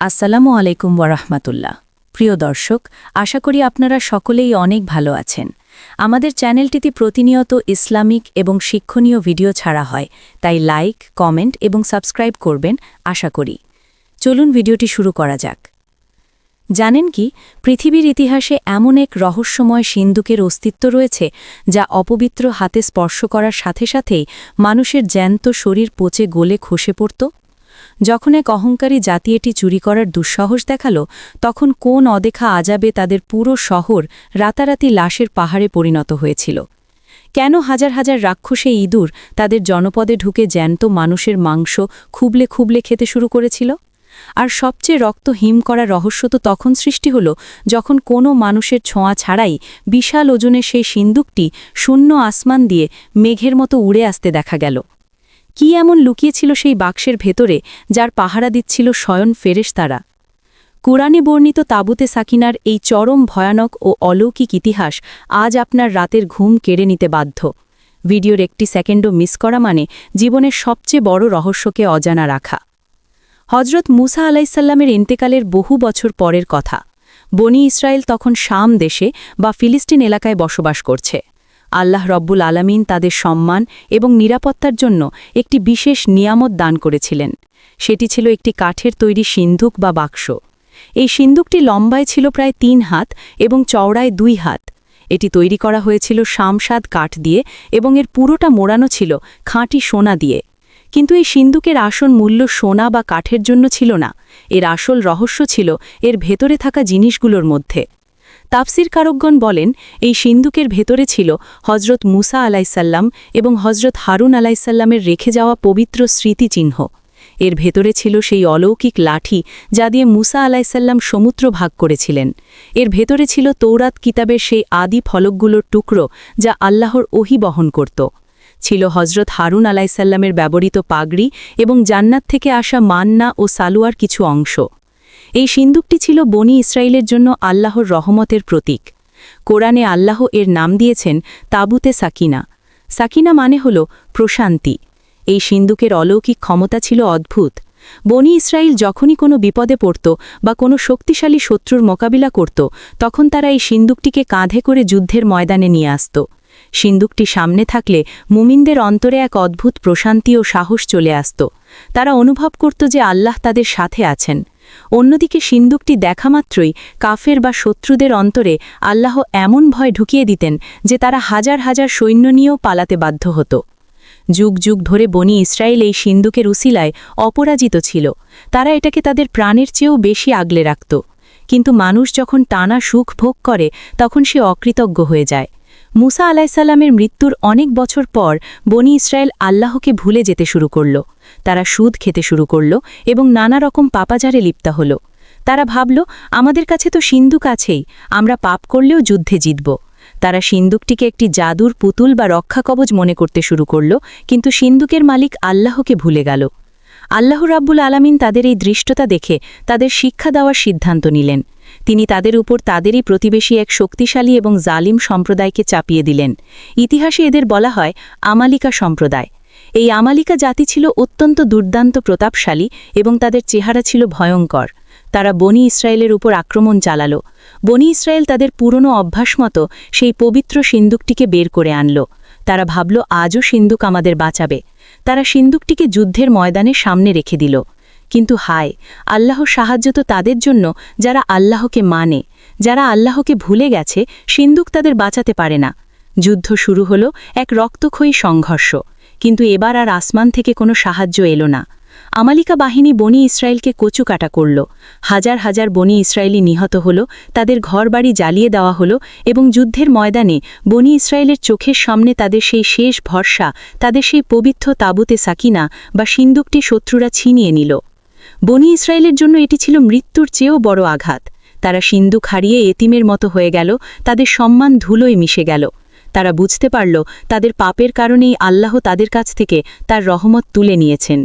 আসসালামু আলাইকুম ওয়ারাহমাতুল্লাহ। প্রিয় দর্শক, আশা করি আপনারা সকলেই অনেক ভালো আছেন। আমাদের চ্যানেলটিতে প্রতিনিয়ত ইসলামিক এবং শিক্ষণীয় ভিডিও ছাড়া হয়, তাই লাইক, কমেন্ট এবং সাবস্ক্রাইব করবেন আশা করি। চলুন ভিডিওটি শুরু করা যাক। জানেন কি, পৃথিবীর ইতিহাসে এমন এক রহস্যময় সিন্ধুকের অস্তিত্ব রয়েছে যা অপবিত্র হাতে স্পর্শ করার সাথে সাথেই মানুষের জ্যান্ত শরীর পচে গলে খসে পড়ত। যখন এক অহংকারী জাতি এটি চুরি করার দুঃসাহস দেখাল, তখন কোন অদেখা আযাবে তাদের পুরো শহর রাতারাতি লাশের পাহাড়ে পরিণত হয়েছিল। কেন হাজার হাজার রাক্ষসে ইঁদুর তাদের জনপদে ঢুকে জ্যান্ত মানুষের মাংস খুবলে খুবলে খেতে শুরু করেছিল? আর সবচেয়ে রক্ত হিম করা রহস্য তো তখন সৃষ্টি হল যখন কোনো মানুষের ছোঁয়া ছাড়াই বিশাল ওজনের সেই সিন্দুকটি শূন্য আসমান দিয়ে মেঘের মতো উড়ে আসতে দেখা গেল। কি এমন লুকিয়েছিল সেই বাক্সের ভেতরে যার পাহারা দিচ্ছিল স্বয়ং ফেরেশতারা? কুরআনে বর্ণিত তাবুতে সাকিনার এই চরম ভয়ানক ও অলৌকিক ইতিহাস আজ আপনার রাতের ঘুম কেড়ে নিতে বাধ্য। ভিডিওর একটি সেকেন্ডও মিস করা মানে জীবনের সবচেয়ে বড় রহস্যকে অজানা রাখা। হজরত মুসা আলাইসাল্লামের ইন্তেকালের বহু বছর পরের কথা। বনি ইসরায়েল তখন শাম দেশে বা ফিলিস্তিন এলাকায় বসবাস করছে। আল্লাহ রব্বুল আলামিন তাদের সম্মান এবং নিরাপত্তার জন্য একটি বিশেষ নিয়ামত দান করেছিলেন। সেটি ছিল একটি কাঠের তৈরি সিন্ধুক বা বাক্স। এই সিন্ধুকটি লম্বায় ছিল প্রায় ৩ হাত এবং চওড়ায় ২ হাত। এটি তৈরি করা হয়েছিল শামসাদ কাঠ দিয়ে এবং এর পুরোটা মোড়ানো ছিল খাঁটি সোনা দিয়ে। কিন্তু এই সিন্ধুকের আসল মূল্য সোনা বা কাঠের জন্য ছিল না, এর আসল রহস্য ছিল এর ভেতরে থাকা জিনিসগুলোর মধ্যে। তাফসিরকারকগণ বলেন, এই সিন্ধুকের ভেতরে ছিল হজরত মুসা আলাইসাল্লাম এবং হজরত হারুন আলাইসাল্লামের রেখে যাওয়া পবিত্র স্মৃতিচিহ্ন। এর ভেতরে ছিল সেই অলৌকিক লাঠি যা দিয়ে মুসা আলাইসাল্লাম সমুদ্র ভাগ করেছিলেন। এর ভেতরে ছিল তৌরাত কিতাবের সেই আদি ফলকগুলোর টুকরো যা আল্লাহর ওহী বহন করত। ছিল হজরত হারুন আলাইসাল্লামের ব্যবহৃত পাগড়ি এবং জান্নাত থেকে আসা মান্না ও সালুয়ার কিছু অংশ। এই সিন্দুকটি ছিল বনি ইসরায়েলের জন্য আল্লাহর রহমতের প্রতীক। কোরআনে আল্লাহ এর নাম দিয়েছেন তাবুতে সাকিনা। সাকিনা মানে হল প্রশান্তি। এই সিন্দুকের অলৌকিক ক্ষমতা ছিল অদ্ভুত। বনি ইসরায়েল যখনই কোনো বিপদে পড়ত বা কোনো শক্তিশালী শত্রুর মোকাবিলা করত, তখন তারা এই সিন্দুকটিকে কাঁধে করে যুদ্ধের ময়দানে নিয়ে আসত। সিন্দুকটি সামনে থাকলে মুমিনদের অন্তরে এক অদ্ভুত প্রশান্তি ও সাহস চলে আসত। তারা অনুভব করত যে আল্লাহ তাদের সাথে আছেন। অন্যদিকে সিন্দুকটি দেখামাত্রই কাফের বা শত্রুদের অন্তরে আল্লাহ এমন ভয় ঢুকিয়ে দিতেন যে তারা হাজার হাজার সৈন্য নিয়েও পালাতে বাধ্য হতো। যুগ যুগ ধরে বনি ইসরায়েল এই সিন্দুকের উসিলায় অপরাজিত ছিল। তারা এটাকে তাদের প্রাণের চেয়েও বেশি আগলে রাখত। কিন্তু মানুষ যখন টানা সুখ ভোগ করে, তখন সে অকৃতজ্ঞ হয়ে যায়। মুসা আলাইসাল্লামের মৃত্যুর অনেক বছর পর বনি ইসরায়েল আল্লাহকে ভুলে যেতে শুরু করল। তারা সুদ খেতে শুরু করল এবং নানা রকম পাপাচারে লিপ্ত হল। তারা ভাবল, আমাদের কাছে তো সিন্দুক আছেই, আমরা পাপ করলেও যুদ্ধে জিতব। তারা সিন্দুকটিকে একটি জাদুর পুতুল বা রক্ষাকবচ মনে করতে শুরু করল, কিন্তু সিন্দুকের মালিক আল্লাহকে ভুলে গেল। আল্লাহ রাব্বুল আলামিন তাদের এই দৃষ্টতা দেখে তাদের শিক্ষা দেওয়ার সিদ্ধান্ত নিলেন। তিনি তাদের উপর তাদেরই প্রতিবেশী এক শক্তিশালী এবং জালিম সম্প্রদায়কে চাপিয়ে দিলেন। ইতিহাসে এদের বলা হয় আমালিকা সম্প্রদায়। এই আমালিকা জাতি ছিল অত্যন্ত দুর্দান্ত প্রতাপশালী এবং তাদের চেহারা ছিল ভয়ঙ্কর। তারা বনি ইসরায়েলের উপর আক্রমণ চালাল। বনি ইসরায়েল তাদের পুরনো অভ্যাস মতো সেই পবিত্র সিন্দুকটিকে বের করে আনল। তারা ভাবল, আজও সিন্দুক আমাদের বাঁচাবে। তারা সিন্দুকটিকে যুদ্ধের ময়দানে সামনে রেখে দিল। কিন্তু হায়, আল্লাহর সাহায্য তো তাদের জন্য যারা আল্লাহকে মানে। যারা আল্লাহকে ভুলে গেছে, সিন্দুক তাদের বাঁচাতে পারে না। যুদ্ধ শুরু হলো এক রক্তক্ষয়ী সংঘর্ষ। কিন্তু এবার আর আসমান থেকে কোনো সাহায্য এলো না। আমালিকা বাহিনী বনি ইসরায়েলকে কচুকাটা করল। হাজার হাজার বনি ইসরায়েলি নিহত হল, তাদের ঘরবাড়ি জ্বালিয়ে দেওয়া হলো এবং যুদ্ধের ময়দানে বনি ইসরায়েলের চোখের সামনে তাদের সেই শেষ ভরসা, তাদের সেই পবিত্র তাবুতে সাকিনা বা সিন্দুকটি শত্রুরা ছিনিয়ে নিল। বনি ইসরায়েলের জন্য এটি ছিল মৃত্যুর চেয়েও বড় আঘাত। তারা সিন্দুক হারিয়ে এতিমের মতো হয়ে গেল, তাদের সম্মান ধুলোয় মিশে গেল। তারা বুঝতে পারল তাদের পাপের কারণেই আল্লাহ তাদের কাছ থেকে তার রহমত তুলে নিয়েছেন।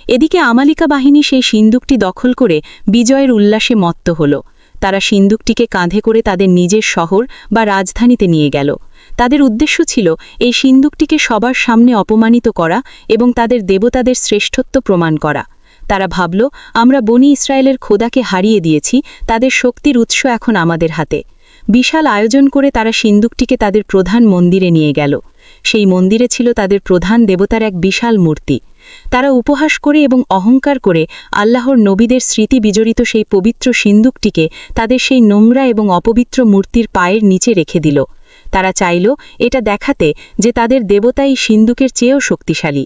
এদিকে আমালিকা বাহিনী সেই সিন্দুকটি দখল করে বিজয়ের উল্লাসে মত্ত হল। তারা সিন্দুকটিকে কাঁধে করে তাদের নিজের শহর বা রাজধানীতে নিয়ে গেল। তাদের উদ্দেশ্য ছিল এই সিন্দুকটিকে সবার সামনে অপমানিত করা এবং তাদের দেবতাদের শ্রেষ্ঠত্ব প্রমাণ করা। তারা ভাবল, আমরা বনি ইসরায়েলের খোদাকে হারিয়ে দিয়েছি, তাদের শক্তির উৎস এখন আমাদের হাতে। বিশাল আয়োজন করে তারা সিন্দুকটিকে তাদের প্রধান মন্দিরে নিয়ে গেল। সেই মন্দিরে ছিল তাদের প্রধান দেবতার এক বিশাল মূর্তি। তারা উপহাস করে এবং অহংকার করে আল্লাহর নবীদের স্মৃতি বিজড়িত সেই পবিত্র সিন্দুকটিকে তাদের সেই নোংরা এবং অপবিত্র মূর্তির পায়ের নিচে রেখে দিল। তারা চাইল এটা দেখাতে যে তাদের দেবতা এই সিন্দুকের চেয়েও শক্তিশালী।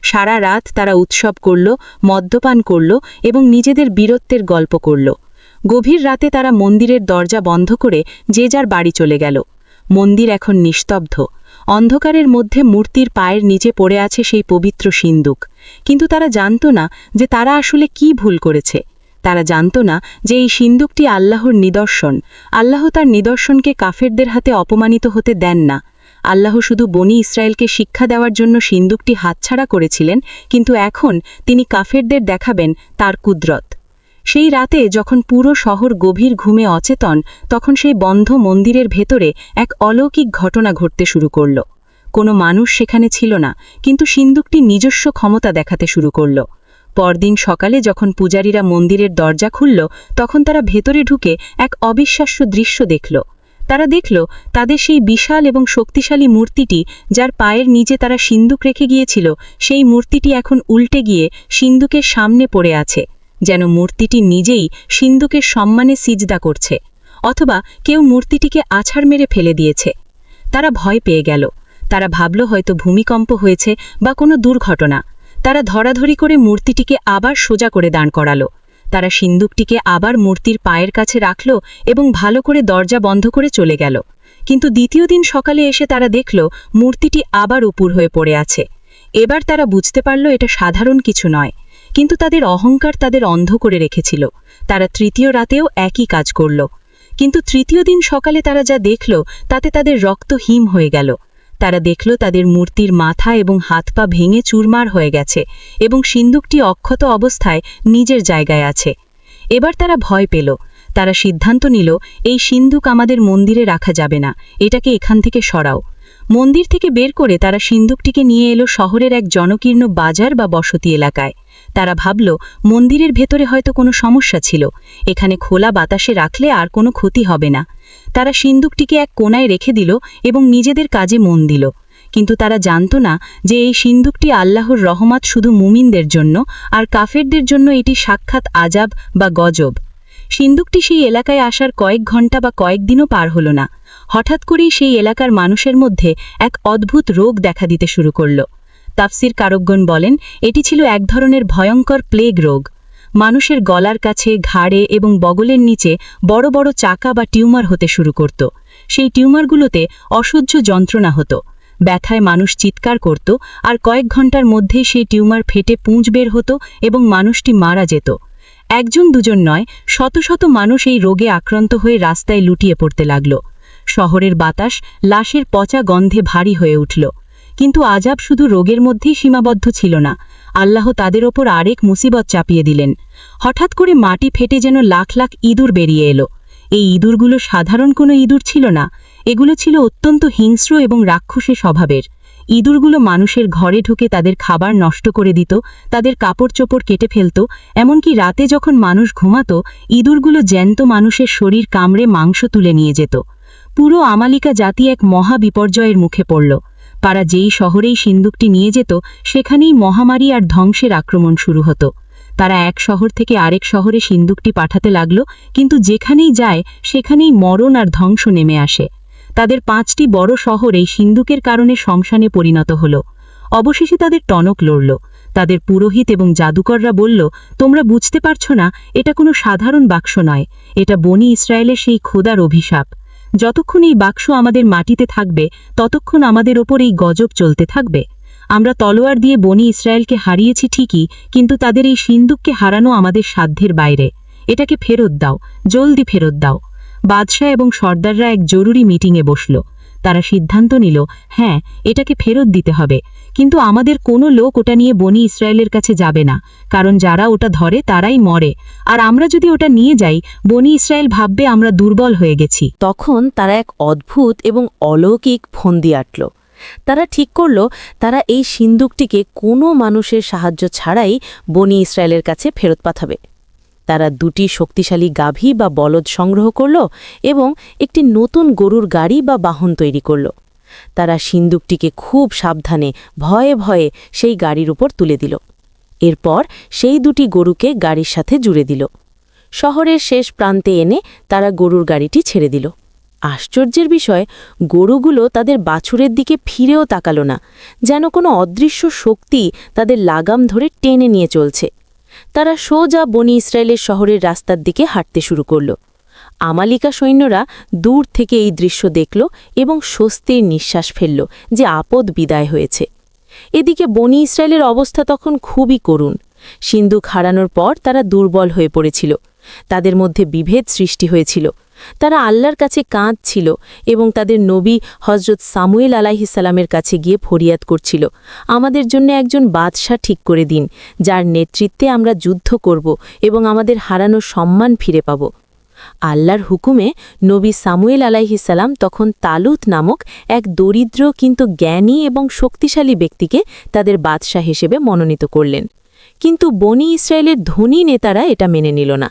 সারা রাত তারা উৎসব করল, মদ্যপান করল এবং নিজেদের বীরত্বের গল্প করল। গভীর রাতে তারা মন্দিরের দরজা বন্ধ করে যে যার বাড়ি চলে গেল। মন্দির এখন নিস্তব্ধ। অন্ধকারের মধ্যে মূর্তির পায়ের নিচে পড়ে আছে সেই পবিত্র সিন্দুক। কিন্তু তারা জানত না যে তারা আসলে কি ভুল করেছে। তারা জানত না যে এই সিন্দুকটি আল্লাহর নিদর্শন। আল্লাহ তার নিদর্শনকে কাফেরদের হাতে অপমানিত হতে দেন না। আল্লাহ শুধু বনি ইসরায়েলকে শিক্ষা দেওয়ার জন্য সিন্দুকটি হাতছাড়া করেছিলেন, কিন্তু এখন তিনি কাফেরদের দেখাবেন তার কুদরত। সেই রাতে যখন পুরো শহর গভীর ঘুমে অচেতন, তখন সেই বন্ধ মন্দিরের ভেতরে এক অলৌকিক ঘটনা ঘটতে শুরু করল। কোনো মানুষ সেখানে ছিল না, কিন্তু সিন্দুকটি নিজস্ব ক্ষমতা দেখাতে শুরু করল। পরদিন সকালে যখন পূজারীরা মন্দিরের দরজা খুলল, তখন তারা ভেতরে ঢুকে এক অবিশ্বাস্য দৃশ্য দেখল। তারা দেখল তাদের সেই বিশাল এবং শক্তিশালী মূর্তিটি, যার পায়ের নিচে তারা সিন্দুক রেখে গিয়েছিল, সেই মূর্তিটি এখন উল্টে গিয়ে সিন্দুকের সামনে পড়ে আছে, যেন মূর্তিটি নিজেই সিন্দুকের সম্মানে সিজদা করছে, অথবা কেউ মূর্তিটিকে আছাড় মেরে ফেলে দিয়েছে। তারা ভয় পেয়ে গেল। তারা ভাবল হয়তো ভূমিকম্প হয়েছে বা কোনো দুর্ঘটনা। তারা ধরাধরি করে মূর্তিটিকে আবার সোজা করে দাঁড় করালো। তারা সিন্দুকটিকে আবার মূর্তির পায়ের কাছে রাখল এবং ভালো করে দরজা বন্ধ করে চলে গেল। কিন্তু দ্বিতীয় দিন সকালে এসে তারা দেখল মূর্তিটি আবার উপুর হয়ে পড়ে আছে। এবার তারা বুঝতে পারল এটা সাধারণ কিছু নয়, কিন্তু তাদের অহংকার তাদের অন্ধ করে রেখেছিল। তারা তৃতীয় রাতেও একই কাজ করল, কিন্তু তৃতীয় দিন সকালে তারা যা দেখল তাতে তাদের রক্ত হিম হয়ে গেল। তারা দেখল তাদের মূর্তির মাথা এবং হাত পা ভেঙে চুরমার হয়ে গেছে এবং সিন্দুকটি অক্ষত অবস্থায় নিজের জায়গায় আছে। এবার তারা ভয় পেল। তারা সিদ্ধান্ত নিল, এই সিন্দুক আমাদের মন্দিরে রাখা যাবে না, এটাকে এখান থেকে সরাও। মন্দির থেকে বের করে তারা সিন্দুকটিকে নিয়ে এলো শহরের এক জনকীর্ণ বাজার বা বসতি এলাকায়। তারা ভাবল মন্দিরের ভেতরে হয়তো কোনো সমস্যা ছিল, এখানে খোলা বাতাসে রাখলে আর কোনো ক্ষতি হবে না। তারা সিন্দুকটিকে এক কোণায় রেখে দিল এবং নিজেদের কাজে মন দিল। কিন্তু তারা জানত না যে এই সিন্দুকটি আল্লাহর রহমত শুধু মুমিনদের জন্য, আর কাফেরদের জন্য এটি সাক্ষাৎ আজাব বা গজব। সিন্দুকটি সেই এলাকায় আসার কয়েক ঘন্টা বা কয়েকদিনও পার হল না। হঠাৎ করেই সেই এলাকার মানুষের মধ্যে এক অদ্ভুত রোগ দেখা দিতে শুরু করল। তাফসির কারকগণ বলেন এটি ছিল এক ধরনের ভয়ঙ্কর প্লেগ রোগ। মানুষের গলার কাছে, ঘাড়ে এবং বগলের নিচে বড় বড় চাকা বা টিউমার হতে শুরু করত। সেই টিউমারগুলোতে অসহ্য যন্ত্রণা হতো। ব্যথায় মানুষ চিৎকার করত, আর কয়েক ঘন্টার মধ্যেই সেই টিউমার ফেটে পুঁজ বের হতো এবং মানুষটি মারা যেত। একজন দুজন নয়, শত শত মানুষ এই রোগে আক্রান্ত হয়ে রাস্তায় লুটিয়ে পড়তে লাগল। শহরের বাতাস লাশের পচা গন্ধে ভারী হয়ে উঠল। কিন্তু আজাব শুধু রোগের মধ্যেই সীমাবদ্ধ ছিল না। আল্লাহ তাদের ওপর আরেক মুসিবত চাপিয়ে দিলেন। হঠাৎ করে মাটি ফেটে যেন লাখ লাখ ইঁদুর বেরিয়ে এলো। এই ইঁদুরগুলো সাধারণ কোনো ইঁদুর ছিল না, এগুলো ছিল অত্যন্ত হিংস্র এবং রাক্ষসী স্বভাবের। ইঁদুরগুলো মানুষের ঘরে ঢুকে তাদের খাবার নষ্ট করে দিত, তাদের কাপড় চোপড় কেটে ফেলত। এমনকি রাতে যখন মানুষ ঘুমাত, ইঁদুরগুলো জ্যান্ত মানুষের শরীর কামড়ে মাংস তুলে নিয়ে যেত। পুরো আমালিকা জাতি এক মহা বিপর্যয়ের মুখে পড়ল। পাড়া যেই শহরেই সিন্দুকটি নিয়ে যেত, সেখানেই মহামারী আর ধ্বংসের আক্রমণ শুরু হতো। তারা এক শহর থেকে আরেক শহরে সিন্দুকটি পাঠাতে লাগল, কিন্তু যেখানেই যায় সেখানেই মরণ আর ধ্বংস নেমে আসে। তাদের 5টি বড় শহর এই সিন্দুকের কারণে শ্মশানে পরিণত হল। অবশেষে তাদের টনক লড়ল। তাদের পুরোহিত এবং জাদুকররা বলল, তোমরা বুঝতে পারছ না, এটা কোনো সাধারণ বাক্স নয়, এটা বনি ইসরায়েলের সেই খোদার অভিশাপ। যতক্ষণ এই বাক্স আমাদের মাটিতে থাকবে, ততক্ষণ আমাদের ওপর এই গজব চলতে থাকবে। আমরা তলোয়ার দিয়ে বনি ইসরায়েলকে হারিয়েছি ঠিকই, কিন্তু তাদের এই সিন্দুককে হারানো আমাদের সাধ্যের বাইরে। এটাকে ফেরত দাও, জলদি ফেরত দাও। বাদশাহ এবং সর্দাররা এক জরুরি মিটিংয়ে বসল। তারা সিদ্ধান্ত নিল, হ্যাঁ, এটাকে ফেরত দিতে হবে, কিন্তু আমাদের কোনো লোক ওটা নিয়ে বনি ইসরায়েলের কাছে যাবে না, কারণ যারা ওটা ধরে তারাই মরে, আর আমরা যদি ওটা নিয়ে যাই, বনি ইসরায়েল ভাববে আমরা দুর্বল হয়ে গেছি। তখন তারা এক অদ্ভুত এবং অলৌকিক ফন্দি আঁটল। তারা ঠিক করল তারা এই সিন্দুকটিকে কোনো মানুষের সাহায্য ছাড়াই বনি ইসরায়েলের কাছে ফেরত পাঠাবে। তারা 2টি শক্তিশালী গাভী বা বলদ সংগ্রহ করল এবং একটি নতুন গরুর গাড়ি বা বাহন তৈরি করল। তারা সিন্দুকটিকে খুব সাবধানে ভয়ে ভয়ে সেই গাড়ির উপর তুলে দিল। এরপর সেই 2টি গরুকে গাড়ির সাথে জুড়ে দিল। শহরের শেষ প্রান্তে এনে তারা গরুর গাড়িটি ছেড়ে দিল। আশ্চর্যের বিষয়, গরুগুলো তাদের বাছুরের দিকে ফিরেও তাকালো না, যেন কোনো অদৃশ্য শক্তি তাদের লাগাম ধরে টেনে নিয়ে চলছে। তারা সোজা বনি ইসরায়েলের শহরের রাস্তার দিকে হাঁটতে শুরু করল। আমালিকা সৈন্যরা দূর থেকে এই দৃশ্য দেখল এবং স্বস্তির নিঃশ্বাস ফেলল যে আপদ বিদায় হয়েছে। এদিকে বনি ইসরায়েলের অবস্থা তখন খুবই করুণ। সিন্দুক হারানোর পর তারা দুর্বল হয়ে পড়েছিল। তাদের মধ্যে বিভেদ সৃষ্টি হয়েছিল। তারা আল্লাহর কাছে কাঁদছিল এবং তাদের নবী হজরত সামুয়েল আলাইহিসসালামের কাছে গিয়ে ফরিয়াদ করছিল, আমাদের জন্য একজন বাদশাহ ঠিক করে দিন, যার নেতৃত্বে আমরা যুদ্ধ করব এবং আমাদের হারানো সম্মান ফিরে পাব। আল্লাহর হুকুমে নবী সামুয়েল আলাইহিসসালাম তখন তালুত নামক এক দরিদ্র কিন্তু জ্ঞানী এবং শক্তিশালী ব্যক্তিকে তাদের বাদশাহ হিসেবে মনোনীত করলেন। কিন্তু বনি ইসরায়েলের ধনী নেতারা এটা মেনে নিল না।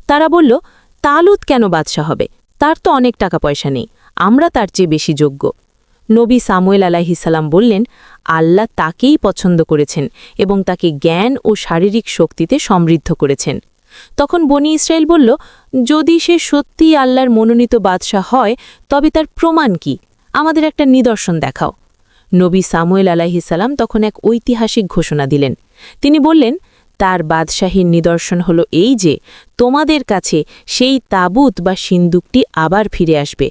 তারা বলল, তালুত কেন বাদশাহ হবে? তার তো অনেক টাকা পয়সা নেই, আমরা তার চেয়ে বেশি যোগ্য। নবী সামুয়েল আলাইহিসসালাম বললেন, আল্লাহ তাকেই পছন্দ করেছেন এবং তাকে জ্ঞান ও শারীরিক শক্তিতে সমৃদ্ধ করেছেন। তখন বনি ইসরায়েল বলল, যদি সে সত্যিই আল্লাহর মনোনীত বাদশাহ হয় তবে তার প্রমাণ কি? আমাদের একটা নিদর্শন দেখাও। নবী সামুয়েল আলাইহিসসালাম তখন এক ঐতিহাসিক ঘোষণা দিলেন। তিনি বললেন, তার বাদশাহীর নিদর্শন হলো এই যে তোমাদের কাছে সেই তাবুত বা সিন্দুকটি আবার ফিরে আসবে,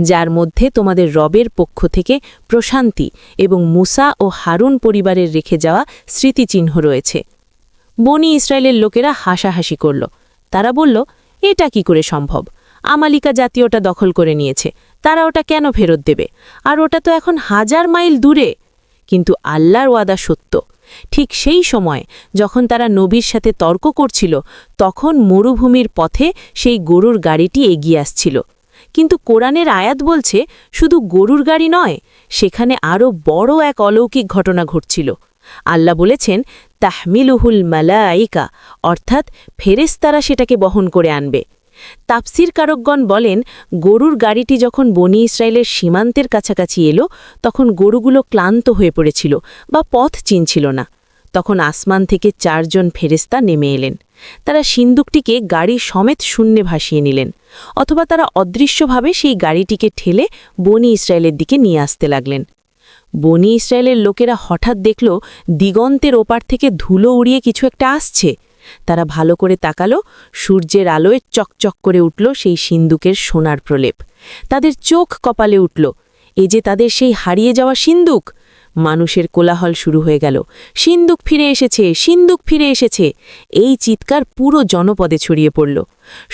যার মধ্যে তোমাদের রবের পক্ষ থেকে প্রশান্তি এবং মুসা ও হারুন পরিবারের রেখে যাওয়া স্মৃতিচিহ্ন রয়েছে। বনি ইসরায়েলের লোকেরা হাসাহাসি করল। তারা বলল, এটা কি করে সম্ভব? আমালিকা জাতি ওটা দখল করে নিয়েছে, তারা ওটা কেন ফেরত দেবে? আর ওটা তো এখন 1000 মাইল দূরে। কিন্তু আল্লাহর ওয়াদা সত্য। ঠিক সেই সময় যখন তারা নবীর সাথে তর্ক করছিল, তখন মরুভূমির পথে সেই গরুর গাড়িটি এগিয়ে আসছিল। কিন্তু কোরআনের আয়াত বলছে, শুধু গরুর গাড়ি নয়, সেখানে আরও বড় এক অলৌকিক ঘটনা ঘটছিল। আল্লাহ বলেছেন, তাহমিলুহুল মালাইকা, অর্থাৎ ফেরেশতারা সেটাকে বহন করে আনবে। তাফসির কারকগণ বলেন, গরুর গাড়িটি যখন বনি ইসরায়েলের সীমান্তের কাছাকাছি এলো, তখন গরুগুলো ক্লান্ত হয়ে পড়েছিল বা পথ চিনছিল না। তখন আসমান থেকে 4 জন ফেরেশতা নেমে এলেন। তারা সিন্দুকটিকে গাড়ি সমেত শূন্যে ভাসিয়ে নিলেন, অথবা তারা অদৃশ্যভাবে সেই গাড়িটিকে ঠেলে বনি ইসরায়েলের দিকে নিয়ে আসতে লাগলেন। বনি ইসরায়েলের লোকেরা হঠাৎ দেখল দিগন্তের ওপার থেকে ধুলো উড়িয়ে কিছু একটা আসছে। তারা ভালো করে তাকালো, সূর্যের আলোয় চকচক করে উঠল সেই সিন্দুকের সোনার প্রলেপ। তাদের চোখ কপালে উঠল, এই যে তাদের সেই হারিয়ে যাওয়া সিন্দুক। মানুষের কোলাহল শুরু হয়ে গেল, সিন্দুক ফিরে এসেছে, সিন্দুক ফিরে এসেছে। এই চিৎকার পুরো জনপদে ছড়িয়ে পড়ল।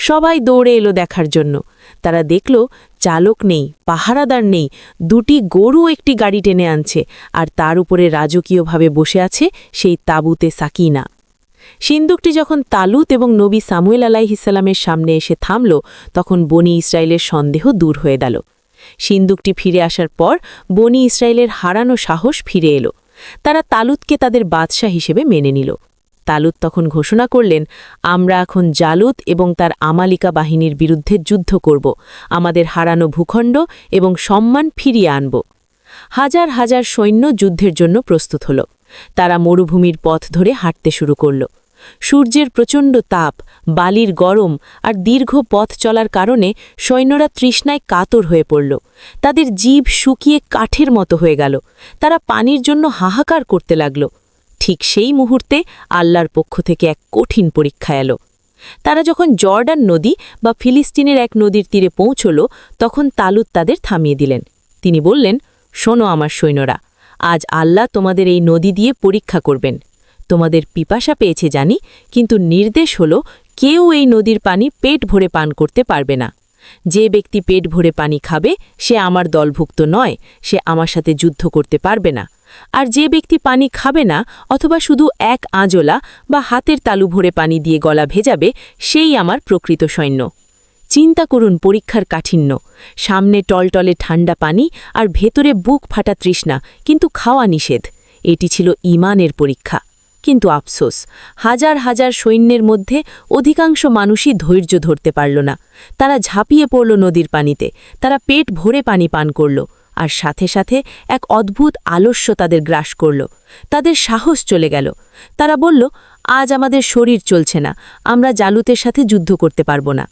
সবাই দৌড়ে এলো দেখার জন্য। তারা দেখল চালক নেই, পাহারাদার নেই, 2টি গরু একটি গাড়ি টেনে আনছে, আর তার উপরে রাজকীয়ভাবে বসে আছে সেই তাবুতে সাকিনা। সিন্দুকটি যখন তালুত এবং নবী সামুয়েল আলাইহিসসালামের সামনে এসে থামল, তখন বনি ইসরায়েলের সন্দেহ দূর হয়ে গেল। সিন্দুকটি ফিরে আসার পর বনি ইসরায়েলের হারানো সাহস ফিরে এলো। তারা তালুতকে তাদের বাদশাহ হিসেবে মেনে নিল। তালুত তখন ঘোষণা করলেন, আমরা এখন জালুত এবং তার আমালিকা বাহিনীর বিরুদ্ধে যুদ্ধ করব, আমাদের হারানো ভূখণ্ড এবং সম্মান ফিরিয়ে আনব। হাজার হাজার সৈন্য যুদ্ধের জন্য প্রস্তুত হল। তারা মরুভূমির পথ ধরে হাঁটতে শুরু করল। সূর্যের প্রচণ্ড তাপ, বালির গরম আর দীর্ঘ পথ চলার কারণে সৈন্যরা তৃষ্ণায় কাতর হয়ে পড়ল। তাদের জিভ শুকিয়ে কাঠের মতো হয়ে গেল। তারা পানির জন্য হাহাকার করতে লাগল। ঠিক সেই মুহূর্তে আল্লাহর পক্ষ থেকে এক কঠিন পরীক্ষা এলো। তারা যখন জর্ডান নদী বা ফিলিস্তিনের এক নদীর তীরে পৌঁছল, তখন তালুত তাদের থামিয়ে দিলেন। তিনি বললেন, শোনো আমার সৈন্যরা, আজ আল্লাহ তোমাদের এই নদী দিয়ে পরীক্ষা করবেন। তোমাদের পিপাসা পেয়েছে জানি, কিন্তু নির্দেশ হলো কেউ এই নদীর পানি পেট ভরে পান করতে পারবে না। যে ব্যক্তি পেট ভরে পানি খাবে সে আমার দলভুক্ত নয়, সে আমার সাথে যুদ্ধ করতে পারবে না। আর যে ব্যক্তি পানি খাবে না অথবা শুধু এক আঁজলা বা হাতের তালু ভরে পানি দিয়ে গলা ভেজাবে, সেই আমার প্রকৃত সৈন্য। চিন্তা করুন পরীক্ষার কাঠিন্য, সামনে টলটলে ঠান্ডা পানি আর ভেতরে বুক ফাটা তৃষ্ণা, কিন্তু খাওয়া নিষেধ। এটি ছিল ঈমানের পরীক্ষা। কিন্তু আফসোস, হাজার হাজার সৈন্যের মধ্যে অধিকাংশ মানুষই ধৈর্য ধরতে পারল না। তারা ঝাঁপিয়ে পড়ল নদীর পানিতে, তারা পেট ভরে পানি পান করল, আর সাথে সাথে এক অদ্ভুত আলস্য তাদের গ্রাস করল। তাদের সাহস চলে গেল। তারা বলল, আজ আমাদের শরীর চলছে না, আমরা জালুতের সাথে যুদ্ধ করতে পারব না।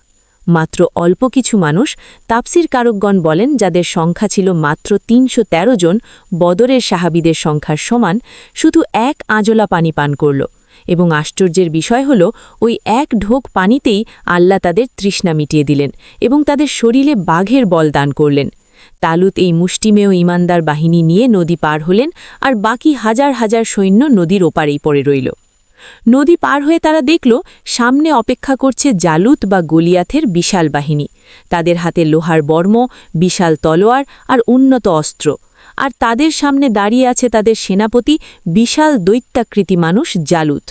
মাত্র অল্প কিছু মানুষ, তাফসির কারকগণ বলেন, যাদের সংখ্যা ছিল মাত্র ৩১৩ জন, বদরের সাহাবীদের সংখ্যার সমান, শুধু এক আঁজলা পানি পান করল। এবং আশ্চর্যের বিষয় হল, ওই এক ঢোক পানিতেই আল্লাহ তাদের তৃষ্ণা মিটিয়ে দিলেন এবং তাদের শরীরে বাঘের বল দান করলেন। তালুত এই মুষ্টিমেয় ঈমানদার বাহিনী নিয়ে নদী পার হলেন, আর বাকি হাজার হাজার সৈন্য নদীর ওপারেই পড়ে রইল। নদী পার হয়ে তারা দেখল, সামনে অপেক্ষা করছে জালুত বা গলিয়াথের বিশাল বাহিনী। তাদের হাতে লোহার বর্ম, বিশাল তলোয়ার আর উন্নত অস্ত্র। আর তাদের সামনে দাঁড়িয়ে আছে তাদের সেনাপতি, বিশাল দৈত্যাকৃতি মানুষ জালুত।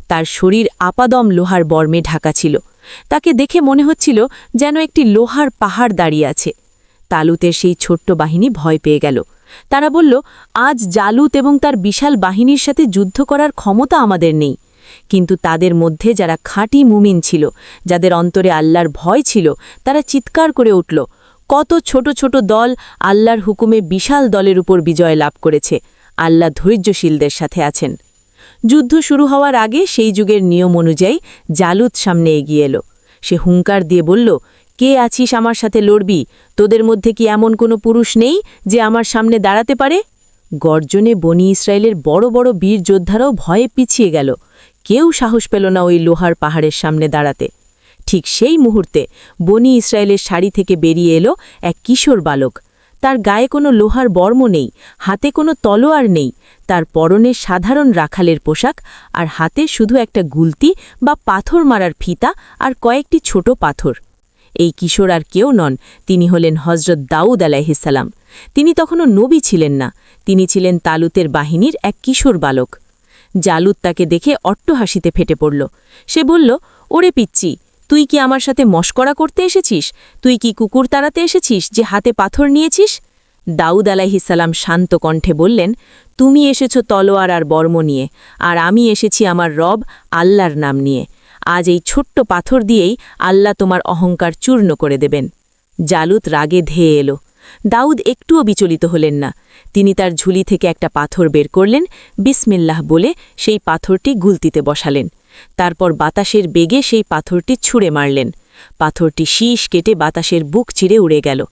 তার শরীর আপাদম লোহার বর্মে ঢাকা ছিল। তাকে দেখে মনে হচ্ছিল যেন একটি লোহার পাহাড় দাঁড়িয়ে আছে। তালুতের সেই ছোট্ট বাহিনী ভয় পেয়ে গেল। তারা বলল, আজ জালুত এবং তার বিশাল বাহিনীর সাথে যুদ্ধ করার ক্ষমতা আমাদের নেই। কিন্তু তাদের মধ্যে যারা খাঁটি মুমিন ছিল, যাদের অন্তরে আল্লাহর ভয় ছিল, তারা চিৎকার করে উঠল, কত ছোট ছোট দল আল্লাহর হুকুমে বিশাল দলের উপর বিজয় লাভ করেছে। আল্লাহ ধৈর্যশীলদের সাথে আছেন। যুদ্ধ শুরু হওয়ার আগে সেই যুগের নিয়ম অনুযায়ী জালুত সামনে এগিয়ে এলো। সে হুঙ্কার দিয়ে বলল, কে আছিস আমার সাথে লড়বি? তোদের মধ্যে কি এমন কোনো পুরুষ নেই যে আমার সামনে দাঁড়াতে পারে? গর্জনে বনি ইসরায়েলের বড় বড় বীর যোদ্ধারাও ভয়ে পিছিয়ে গেল। কেউ সাহস পেল না ওই লোহার পাহাড়ের সামনে দাঁড়াতে। ঠিক সেই মুহূর্তে বনি ইসরায়েলের শাড়ি থেকে বেরিয়ে এলো এক কিশোর বালক। তার গায়ে কোনো লোহার বর্ম নেই, হাতে কোনো তলোয়ার নেই, তার পরনে সাধারণ রাখালের পোশাক, আর হাতে শুধু একটা গুলতি বা পাথর মারার ফিতা আর কয়েকটি ছোট পাথর। এই কিশোর আর কেউ নন, তিনি হলেন হজরত দাউদ আলাইহিসসালাম। তিনি তখনও নবী ছিলেন না, তিনি ছিলেন তালুতের বাহিনীর এক কিশোর বালক। জালুত তাকে দেখে অট্টহাসিতে ফেটে পড়ল। সে বলল, ওরে পিচ্চি, তুই কি আমার সাথে মশকরা করতে এসেছিস? তুই কি কুকুর তাড়াতে এসেছিস যে হাতে পাথর নিয়েছিস? দাউদ আলাইহিসসালাম শান্ত কণ্ঠে বললেন, তুমি এসেছ তলোয়ার আর বর্ম নিয়ে, আর আমি এসেছি আমার রব আল্লাহর নাম নিয়ে। আজ এই ছোট্ট পাথর দিয়েই আল্লাহ তোমার অহংকার চূর্ণ করে দেবেন। জালুত রাগে ধেয়ে এলো। দাউদ একটুও বিচলিত হলেন না। তিনি তার ঝুলি থেকে একটা পাথর বের করলেন, বিসমিল্লাহ বলে সেই পাথরটি গুলতিতে বসালেন। তারপর বাতাসের বেগে সেই পাথরটি ছুঁড়ে মারলেন। পাথরটি শীষ কেটে বাতাসের বুক চিরে উড়ে গেল।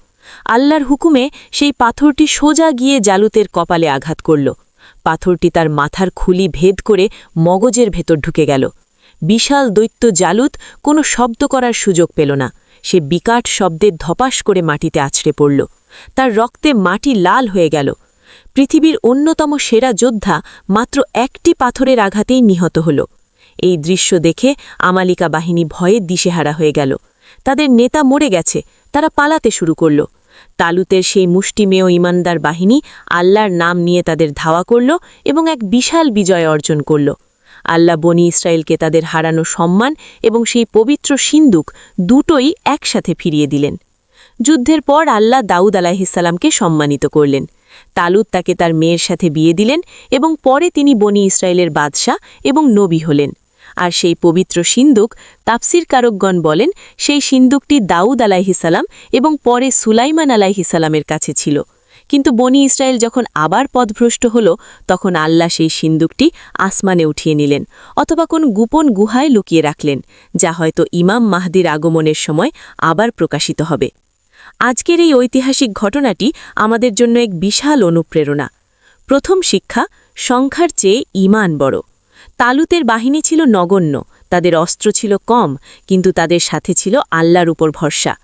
আল্লাহর হুকুমে সেই পাথরটি সোজা গিয়ে জালুতের কপালে আঘাত করল। পাথরটি তার মাথার খুলি ভেদ করে মগজের ভেতর ঢুকে গেল। বিশাল দৈত্য জালুত কোনো শব্দ করার সুযোগ পেল না। সে বিকাট শব্দে ধপাস করে মাটিতে আছড়ে পড়ল। তার রক্তে মাটি লাল হয়ে গেল। পৃথিবীর অন্যতম সেরা যোদ্ধা মাত্র একটি পাথরের আঘাতেই নিহত হল। এই দৃশ্য দেখে আমালিকা বাহিনী ভয়ে দিশেহারা হয়ে গেল। তাদের নেতা মরে গেছে, তারা পালাতে শুরু করল। তালুতের সেই মুষ্টিমেয় ঈমানদার বাহিনী আল্লাহর নাম নিয়ে তাদের ধাওয়া করল এবং এক বিশাল বিজয় অর্জন করল। আল্লাহ বনি ইসরায়েলকে তাদের হারানো সম্মান এবং সেই পবিত্র সিন্দুক দুটোই একসাথে ফিরিয়ে দিলেন। যুদ্ধের পর আল্লাহ দাউদ আলাইহিসসালামকে সম্মানিত করলেন। তালুত তাকে তার মেয়ের সাথে বিয়ে দিলেন এবং পরে তিনি বনি ইসরায়েলের বাদশাহ এবং নবী হলেন। আর সেই পবিত্র সিন্দুক, তাফসির কারকগণ বলেন, সেই সিন্দুকটি দাউদ আলাইহিসসালাম এবং পরে সুলাইমান আলাইহিসসালামের কাছে ছিল। কিন্তু বনি ইসরায়েল যখন আবার পথভ্রষ্ট হল, তখন আল্লাহ সেই সিন্দুকটি আসমানে উঠিয়ে নিলেন, অথবা কোন গোপন গুহায় লুকিয়ে রাখলেন, যা হয়তো ইমাম মাহদির আগমনের সময় আবার প্রকাশিত হবে। আজকের এই ঐতিহাসিক ঘটনাটি আমাদের জন্য এক বিশাল অনুপ্রেরণা। প্রথম শিক্ষা, সংখ্যার চেয়ে ঈমান বড়। তালুতের বাহিনী ছিল নগণ্য, তাদের অস্ত্র ছিল কম, কিন্তু তাদের সাথে ছিল আল্লাহর উপর ভরসা।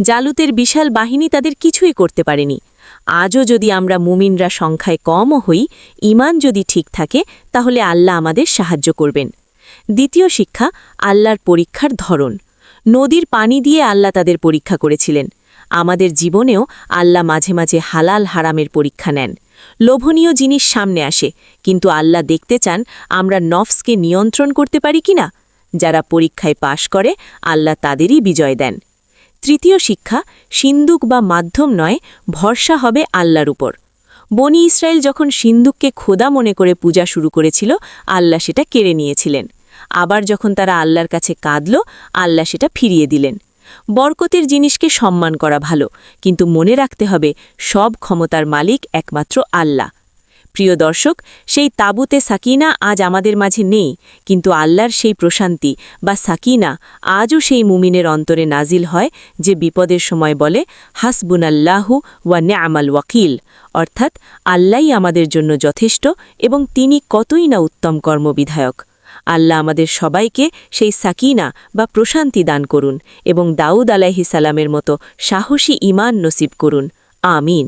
জালুতের বিশাল বাহিনী তাদের কিছুই করতে পারেনি। আজও যদি আমরা মুমিনরা সংখ্যায় কমও হই, ঈমান যদি ঠিক থাকে, তাহলে আল্লাহ আমাদের সাহায্য করবেন। দ্বিতীয় শিক্ষা, আল্লাহর পরীক্ষার ধরন। নদীর পানি দিয়ে আল্লাহ তাদের পরীক্ষা করেছিলেন। আমাদের জীবনেও আল্লাহ মাঝে মাঝে হালাল হারামের পরীক্ষা নেন। লোভনীয় জিনিস সামনে আসে, কিন্তু আল্লাহ দেখতে চান আমরা নফসকে নিয়ন্ত্রণ করতে পারি কিনা। যারা পরীক্ষায় পাশ করে, আল্লাহ তাদেরই বিজয় দেন। তৃতীয় শিক্ষা, সিন্দুক বা মাধ্যম নয়, ভরসা হবে আল্লাহর উপর। বনি ইসরায়েল যখন সিন্দুককে খোদা মনে করে পূজা শুরু করেছিল, আল্লাহ সেটা কেড়ে নিয়েছিলেন। আবার যখন তারা আল্লাহর কাছে কাঁদল, আল্লাহ সেটা ফিরিয়ে দিলেন। বরকতের জিনিসকে সম্মান করা ভালো, কিন্তু মনে রাখতে হবে সব ক্ষমতার মালিক একমাত্র আল্লাহ। প্রিয় দর্শক, সেই তাবুতে সাকিনা আজ আমাদের মাঝে নেই, কিন্তু আল্লাহর সেই প্রশান্তি বা সাকিনা আজও সেই মুমিনের অন্তরে নাজিল হয় যে বিপদের সময় বলে, হাসবুনাল্লাহু ওয়া নি'মাল ওয়াকিল, অর্থাৎ আল্লাহই আমাদের জন্য যথেষ্ট এবং তিনি কতই না উত্তম কর্মবিধায়ক। আল্লাহ আমাদের সবাইকে সেই সাকিনা বা প্রশান্তি দান করুন এবং দাউদ আলাইহিস সালামের মতো সাহসী ঈমান নসিব করুন। আমিন।